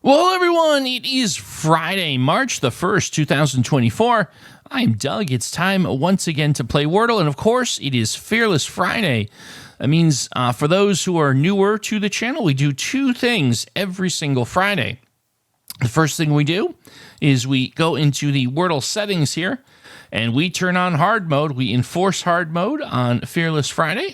Well, everyone, it is Friday, March the 1st, 2024. I'm Doug. It's time once again to play Wordle, and of course, it is Fearless Friday. That means for those who are newer to the channel, we do two things every single Friday. The first thing we do is we go into the Wordle settings here, and we turn on hard mode. We enforce hard mode on Fearless Friday.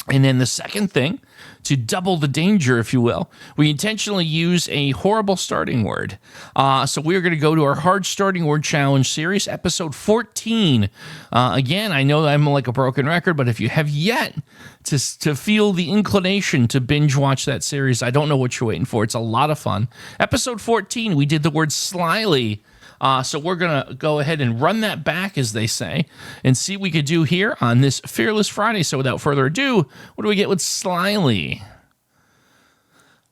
And then the second thing, to double the danger, if you will, we intentionally use a horrible starting word. So we're going to go to our hard starting word challenge series, episode 14. Again, I know I'm like a broken record, but if you have yet to feel the inclination to binge watch that series, I don't know what you're waiting for. It's a lot of fun. Episode 14, we did the word slyly. So we're going to go ahead and run that back, as they say, and see what we could do here on this Fearless Friday. So without further ado, what do we get with slyly?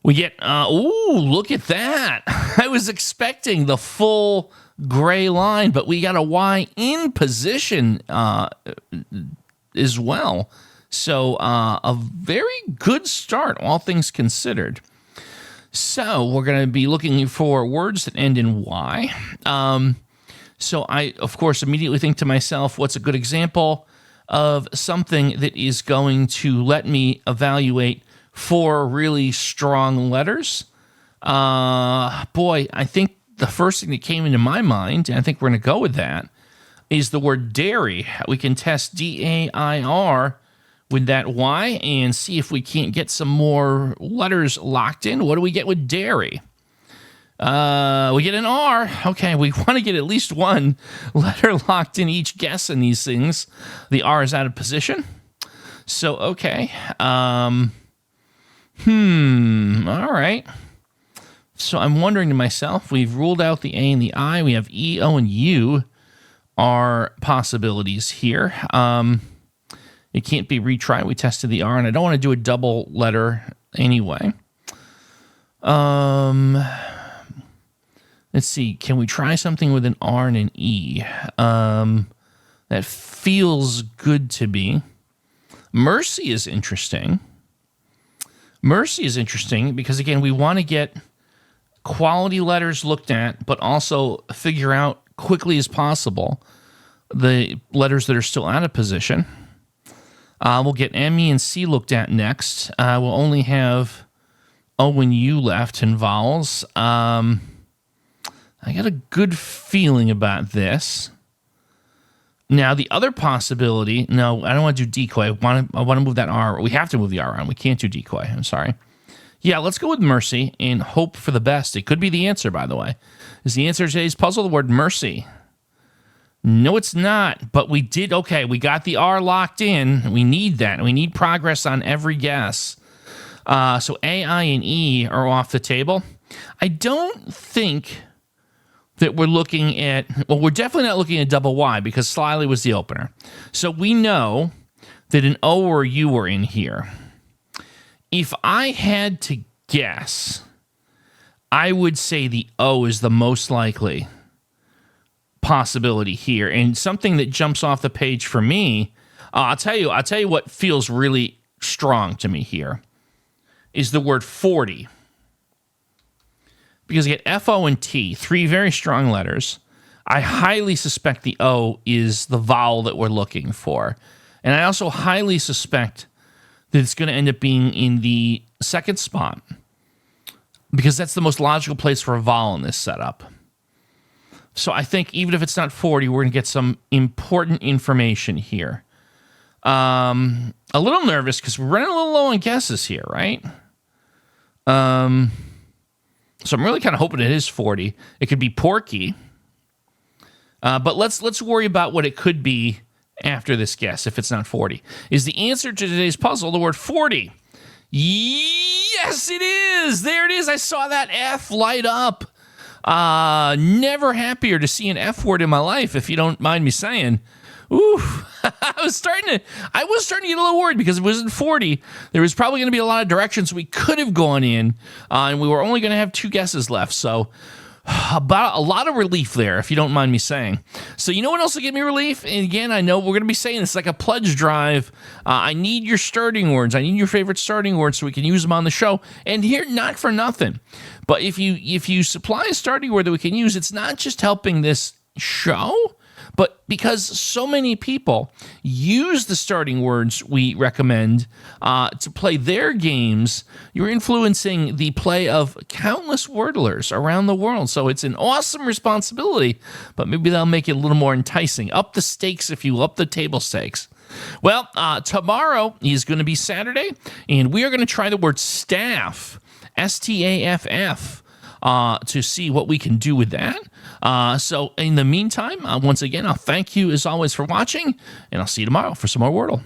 We get, look at that. I was expecting the full gray line, but we got a Y in position as well. So a very good start, all things considered. So we're going to be looking for words that end in Y. So I, of course, immediately think to myself, what's a good example of something that is going to let me evaluate four really strong letters? I think the first thing that came into my mind, and I think we're going to go with that, is the word dairy. We can test D-A-I-R with that Y and see if we can't get some more letters locked in. What do we get with dairy? We get an R. Okay, we want to get at least one letter locked in each guess in these things. The R is out of position. So, okay. All right. So I'm wondering to myself, we've ruled out the A and the I. We have E, O, and U are possibilities here. It can't be retried. We tested the R, and I don't want to do a double letter anyway. Let's see. Can we try something with an R and an E? That feels good to me. Mercy is interesting. Mercy is interesting because, again, we want to get quality letters looked at, but also figure out quickly as possible the letters that are still out of position. We'll get M, E, and C looked at next. We'll only have O and U left in vowels. I got a good feeling about this. Now, the other possibility, no, I don't want to do decoy. I want to move that R. We have to move the R around. We can't do decoy. I'm sorry. Yeah, let's go with mercy and hope for the best. It could be the answer, by the way. Is the answer to today's puzzle the word mercy? No, it's not, but we did, okay, we got the R locked in. We need that. We need progress on every guess. So A, I, and E are off the table. I don't think that we're looking at, well, we're definitely not looking at double Y because slyly was the opener. So we know that an O or a U are in here. If I had to guess, I would say the O is the most likely possibility here, and something that jumps off the page for me, I'll tell you what feels really strong to me here is the word 40, because you get F, O, and T, three very strong letters. I highly suspect the O is the vowel that we're looking for, and I also highly suspect that it's going to end up being in the second spot because that's the most logical place for a vowel in this setup. So I think even if it's not 40, we're going to get some important information here. A little nervous because we're running a little low on guesses here, right? So I'm really kind of hoping it is 40. It could be porky. But let's worry about what it could be after this guess if it's not 40. Is the answer to today's puzzle the word 40? Yes, it is. There it is. I saw that F light up. Never happier to see an F word in my life, if you don't mind me saying. Ooh, I was starting to get a little worried because it wasn't 40. There was probably going to be a lot of directions we could have gone in, and we were only going to have two guesses left. So About a lot of relief there, if you don't mind me saying. So you know what else will give me relief? And again, I know we're going to be saying it's like a pledge drive. I need your starting words. I need your favorite starting words so we can use them on the show. And here, not for nothing, but if you supply a starting word that we can use, it's not just helping this show, but because so many people use the starting words we recommend to play their games, you're influencing the play of countless Wordlers around the world. So it's an awesome responsibility, but maybe that'll make it a little more enticing. Up the stakes, if you will, up the table stakes. Well, tomorrow is going to be Saturday, and we are going to try the word staff, S-T-A-F-F. To see what we can do with that. So in the meantime, once again, I'll thank you as always for watching, and I'll see you tomorrow for some more Wordle.